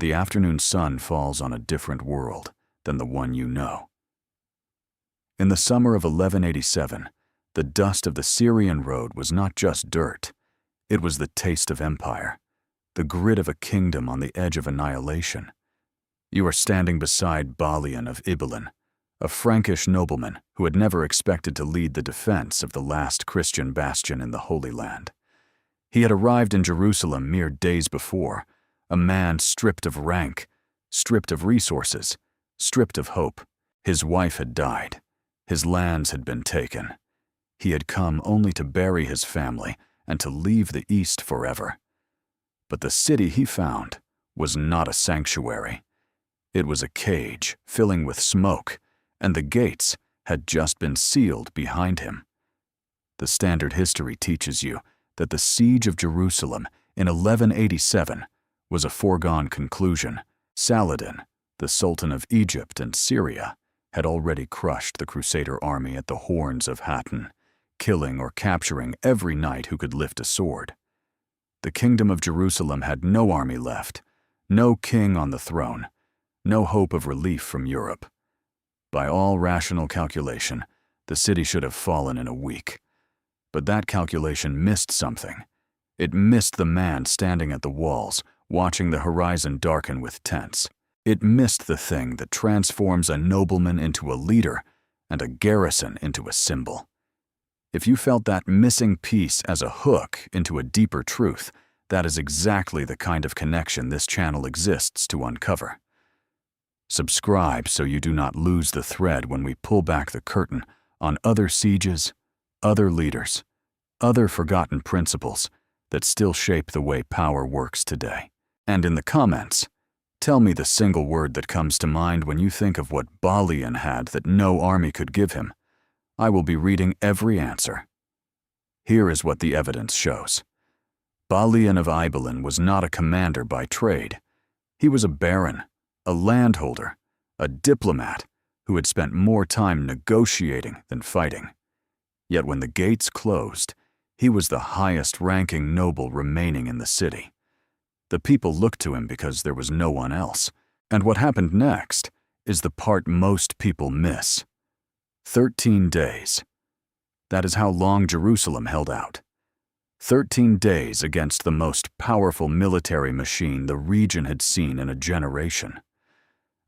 the afternoon sun falls on a different world than the one you know. In the summer of 1187, the dust of the Syrian road was not just dirt, it was the taste of empire, the grit of a kingdom on the edge of annihilation. You are standing beside Balian of Ibelin, a Frankish nobleman who had never expected to lead the defense of the last Christian bastion in the Holy Land. He had arrived in Jerusalem mere days before, a man stripped of rank, stripped of resources, stripped of hope. His wife had died. His lands had been taken. He had come only to bury his family and to leave the East forever. But the city he found was not a sanctuary. It was a cage filling with smoke, and the gates had just been sealed behind him. The standard history teaches you that the siege of Jerusalem in 1187 was a foregone conclusion. Saladin, the Sultan of Egypt and Syria, had already crushed the Crusader army at the horns of Hattin, killing or capturing every knight who could lift a sword. The kingdom of Jerusalem had no army left, no king on the throne, no hope of relief from Europe. By all rational calculation, the city should have fallen in a week. But that calculation missed something. It missed the man standing at the walls, watching the horizon darken with tents. It missed the thing that transforms a nobleman into a leader and a garrison into a symbol. If you felt that missing piece as a hook into a deeper truth, that is exactly the kind of connection this channel exists to uncover. Subscribe so you do not lose the thread when we pull back the curtain on other sieges, other leaders, other forgotten principles that still shape the way power works today. And in the comments, tell me the single word that comes to mind when you think of what Balian had that no army could give him. I will be reading every answer. Here is what the evidence shows. Balian of Ibelin was not a commander by trade. He was a baron, a landholder, a diplomat who had spent more time negotiating than fighting. Yet when the gates closed, he was the highest-ranking noble remaining in the city. The people looked to him because there was no one else. And what happened next is the part most people miss. 13 days. That is how long Jerusalem held out. 13 days against the most powerful military machine the region had seen in a generation.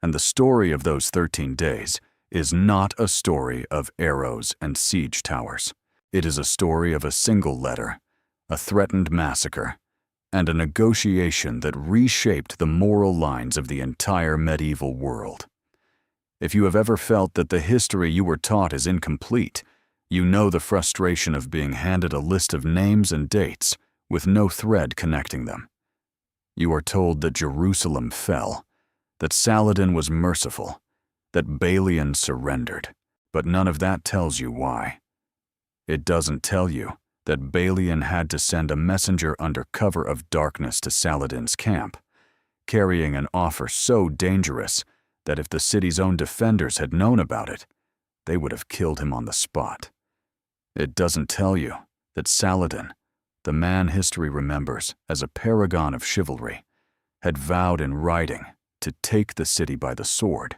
And the story of those 13 days is not a story of arrows and siege towers. It is a story of a single letter, a threatened massacre, and a negotiation that reshaped the moral lines of the entire medieval world. If you have ever felt that the history you were taught is incomplete, you know the frustration of being handed a list of names and dates with no thread connecting them. You are told that Jerusalem fell, that Saladin was merciful, that Balian surrendered, but none of that tells you why. It doesn't tell you that Balian had to send a messenger under cover of darkness to Saladin's camp, carrying an offer so dangerous that if the city's own defenders had known about it, they would have killed him on the spot. It doesn't tell you that Saladin, the man history remembers as a paragon of chivalry, had vowed in writing to take the city by the sword,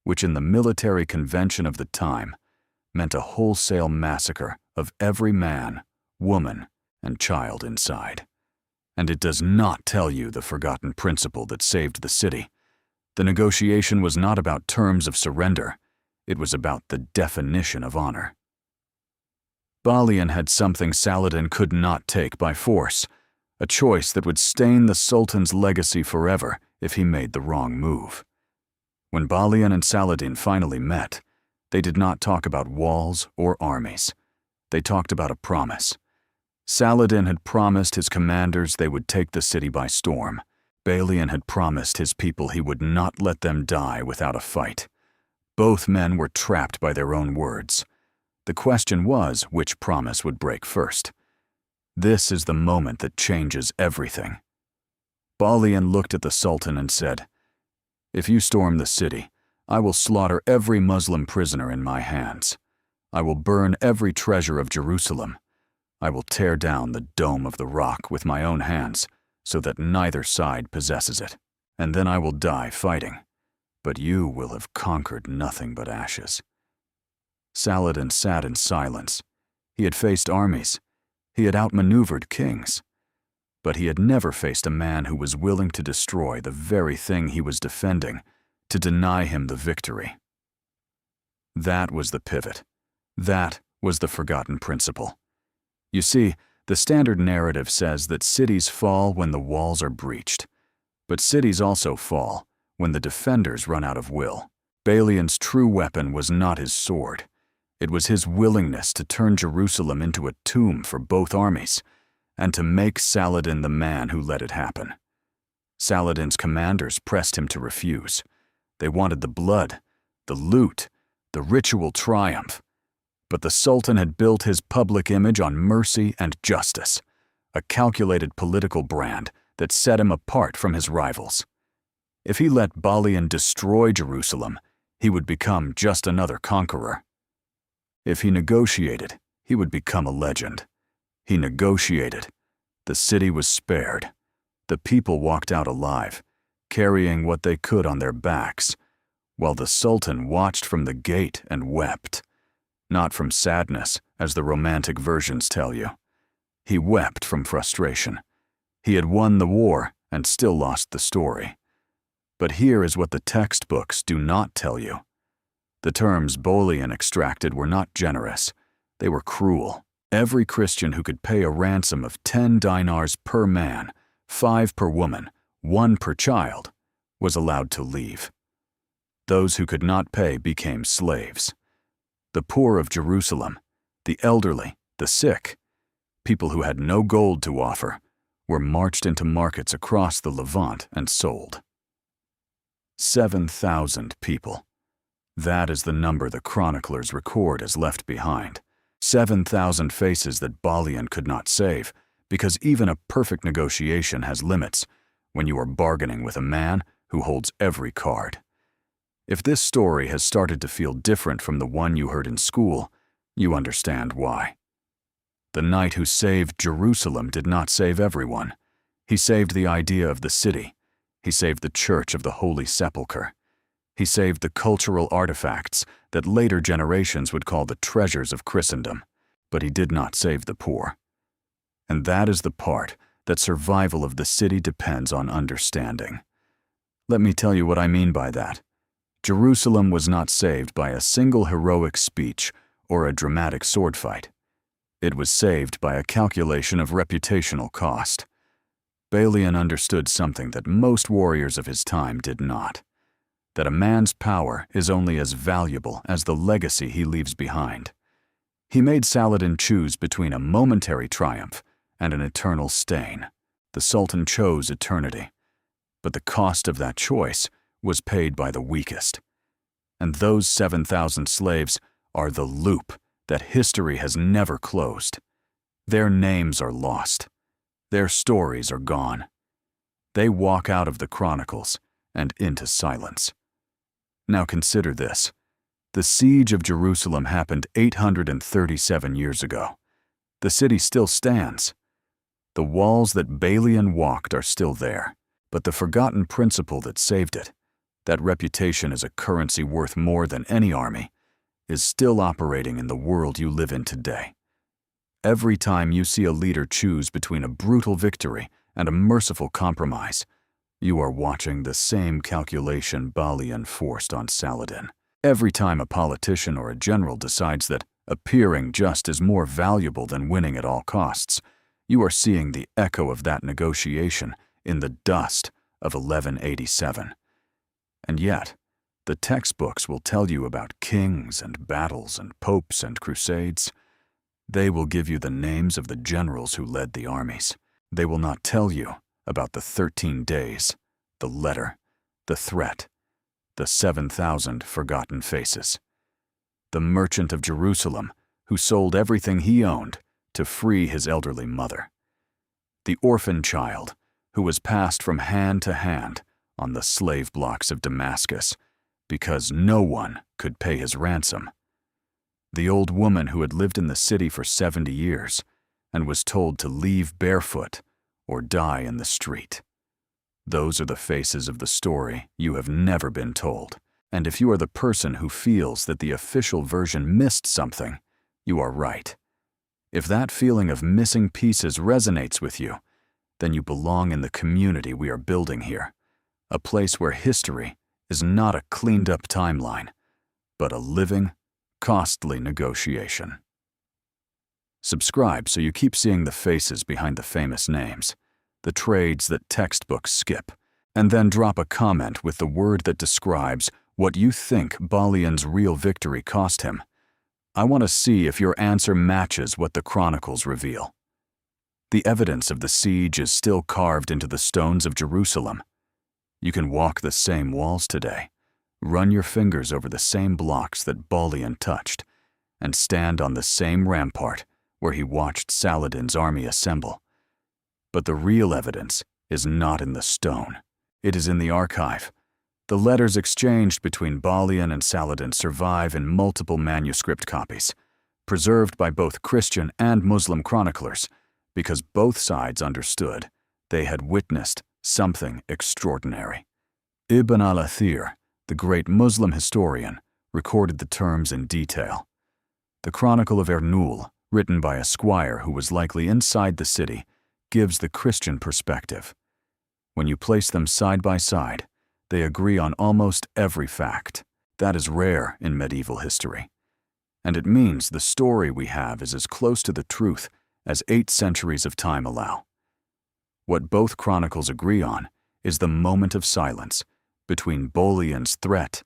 which in the military convention of the time meant a wholesale massacre of every man, woman, and child inside. And it does not tell you the forgotten principle that saved the city. The negotiation was not about terms of surrender, it was about the definition of honor. Balian had something Saladin could not take by force, a choice that would stain the Sultan's legacy forever if he made the wrong move. When Balian and Saladin finally met, they did not talk about walls or armies. They talked about a promise. Saladin had promised his commanders they would take the city by storm. Balian had promised his people he would not let them die without a fight. Both men were trapped by their own words. The question was which promise would break first. This is the moment that changes everything. Balian looked at the Sultan and said, "If you storm the city, I will slaughter every Muslim prisoner in my hands. I will burn every treasure of Jerusalem. I will tear down the dome of the rock with my own hands so that neither side possesses it." and then I will die fighting, but you will have conquered nothing but ashes." Saladin sat in silence. He had faced armies. He had outmaneuvered kings. But he had never faced a man who was willing to destroy the very thing he was defending, to deny him the victory. That was the pivot. That was the forgotten principle. You see, the standard narrative says that cities fall when the walls are breached. But cities also fall when the defenders run out of will. Balian's true weapon was not his sword. It was his willingness to turn Jerusalem into a tomb for both armies, and to make Saladin the man who let it happen. Saladin's commanders pressed him to refuse. They wanted the blood, the loot, the ritual triumph. But the Sultan had built his public image on mercy and justice, a calculated political brand that set him apart from his rivals. If he let Balian destroy Jerusalem, he would become just another conqueror. If he negotiated, he would become a legend. He negotiated. The city was spared. The people walked out alive, carrying what they could on their backs, while the Sultan watched from the gate and wept. Not from sadness, as the romantic versions tell you. He wept from frustration. He had won the war and still lost the story. But here is what the textbooks do not tell you. The terms Balian extracted were not generous. They were cruel. Every Christian who could pay a ransom of 10 dinars per man, 5 per woman, 1 per child, was allowed to leave. Those who could not pay became slaves. The poor of Jerusalem, the elderly, the sick, people who had no gold to offer, were marched into markets across the Levant and sold. 7,000 people. That is the number the chroniclers record as left behind. 7,000 faces that Balian could not save, because even a perfect negotiation has limits when you are bargaining with a man who holds every card. If this story has started to feel different from the one you heard in school, you understand why. The knight who saved Jerusalem did not save everyone. He saved the idea of the city. He saved the Church of the Holy Sepulchre. He saved the cultural artifacts that later generations would call the treasures of Christendom. But he did not save the poor. And that is the part that survival of the city depends on understanding. Let me tell you what I mean by that. Jerusalem was not saved by a single heroic speech or a dramatic sword fight. It was saved by a calculation of reputational cost. Balian understood something that most warriors of his time did not: that a man's power is only as valuable as the legacy he leaves behind. He made Saladin choose between a momentary triumph and an eternal stain. The Sultan chose eternity, but the cost of that choice was paid by the weakest. And those 7,000 slaves are the loop that history has never closed. Their names are lost. Their stories are gone. They walk out of the chronicles and into silence. Now consider this. The siege of Jerusalem happened 837 years ago. The city still stands. The walls that Balian walked are still there, but the forgotten principle that saved it, that reputation is a currency worth more than any army, is still operating in the world you live in today. Every time you see a leader choose between a brutal victory and a merciful compromise, you are watching the same calculation Balian forced on Saladin. Every time a politician or a general decides that appearing just is more valuable than winning at all costs, you are seeing the echo of that negotiation in the dust of 1187. And yet, the textbooks will tell you about kings and battles and popes and crusades. They will give you the names of the generals who led the armies. They will not tell you about the 13 days, the letter, the threat, the 7,000 forgotten faces. The merchant of Jerusalem who sold everything he owned to free his elderly mother. The orphan child who was passed from hand to hand on the slave blocks of Damascus because no one could pay his ransom. The old woman who had lived in the city for 70 years and was told to leave barefoot or die in the street. Those are the faces of the story you have never been told. And if you are the person who feels that the official version missed something, you are right. If that feeling of missing pieces resonates with you, then you belong in the community we are building here, a place where history is not a cleaned-up timeline, but a living, costly negotiation. Subscribe so you keep seeing the faces behind the famous names, the trades that textbooks skip, and then drop a comment with the word that describes what you think Balian's real victory cost him. I want to see if your answer matches what the chronicles reveal. The evidence of the siege is still carved into the stones of Jerusalem. You can walk the same walls today, run your fingers over the same blocks that Balian touched, and stand on the same rampart where he watched Saladin's army assemble. But the real evidence is not in the stone. It is in the archive. The letters exchanged between Balian and Saladin survive in multiple manuscript copies, preserved by both Christian and Muslim chroniclers, because both sides understood they had witnessed something extraordinary. Ibn al-Athir, the great Muslim historian, recorded the terms in detail. The Chronicle of Ernul, written by a squire who was likely inside the city, gives the Christian perspective. When you place them side by side, they agree on almost every fact. That is rare in medieval history. And it means the story we have is as close to the truth as 8 centuries of time allow. What both chronicles agree on is the moment of silence between Balian's threat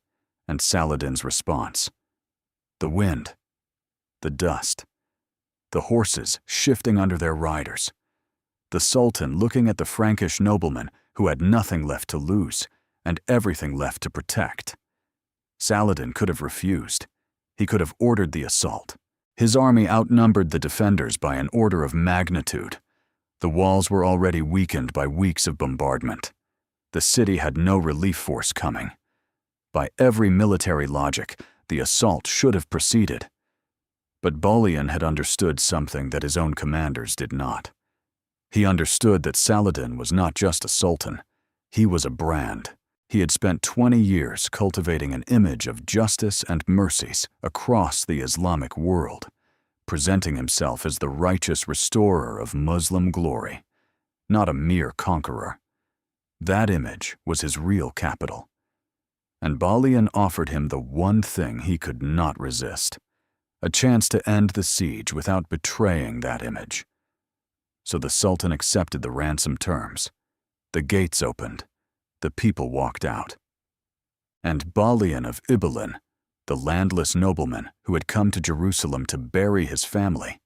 and Saladin's response. The wind, the dust, the horses shifting under their riders, the Sultan looking at the Frankish nobleman who had nothing left to lose and everything left to protect. Saladin could have refused. He could have ordered the assault. His army outnumbered the defenders by an order of magnitude. The walls were already weakened by weeks of bombardment. The city had no relief force coming. By every military logic, the assault should have proceeded. But Balian had understood something that his own commanders did not. He understood that Saladin was not just a sultan. He was a brand. He had spent 20 years cultivating an image of justice and mercies across the Islamic world, presenting himself as the righteous restorer of Muslim glory, not a mere conqueror. That image was his real capital. And Balian offered him the one thing he could not resist, a chance to end the siege without betraying that image. So the Sultan accepted the ransom terms. The gates opened. The people walked out. And Balian of Ibelin, the landless nobleman who had come to Jerusalem to bury his family,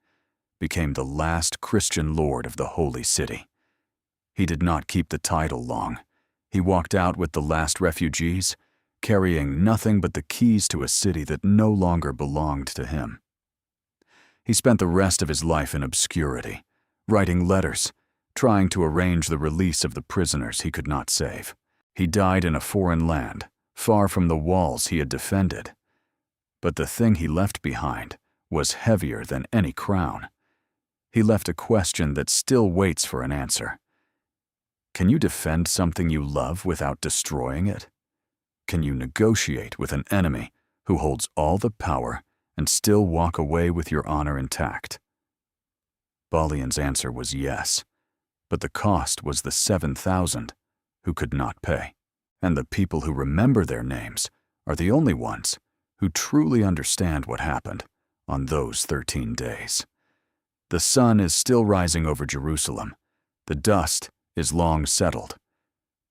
became the last Christian lord of the holy city. He did not keep the title long. He walked out with the last refugees, carrying nothing but the keys to a city that no longer belonged to him. He spent the rest of his life in obscurity, writing letters, trying to arrange the release of the prisoners he could not save. He died in a foreign land, far from the walls he had defended. But the thing he left behind was heavier than any crown. He left a question that still waits for an answer. Can you defend something you love without destroying it? Can you negotiate with an enemy who holds all the power and still walk away with your honor intact? Balian's answer was yes, but the cost was the 7,000 who could not pay. And the people who remember their names are the only ones who truly understand what happened on those 13 days. The sun is still rising over Jerusalem. The dust is long settled.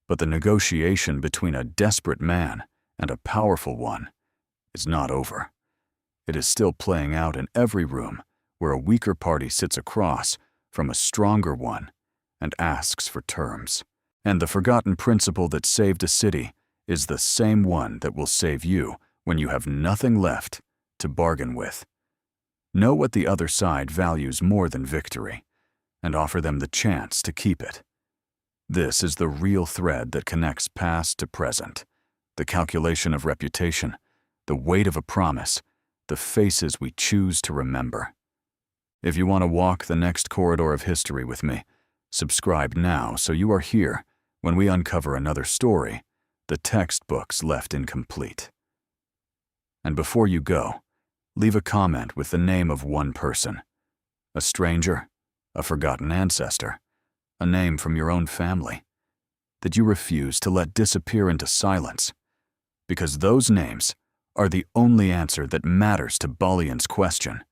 But the negotiation between a desperate man and a powerful one is not over. It is still playing out in every room where a weaker party sits across from a stronger one and asks for terms. And the forgotten principle that saved a city is the same one that will save you when you have nothing left to bargain with. Know what the other side values more than victory, and offer them the chance to keep it. This is the real thread that connects past to present, the calculation of reputation, the weight of a promise, the faces we choose to remember. If you want to walk the next corridor of history with me, subscribe now so you are here When we uncover another story, the textbook's left incomplete. And before you go, leave a comment with the name of one person. A stranger, a forgotten ancestor, a name from your own family, that you refuse to let disappear into silence, because those names are the only answer that matters to Balian's question.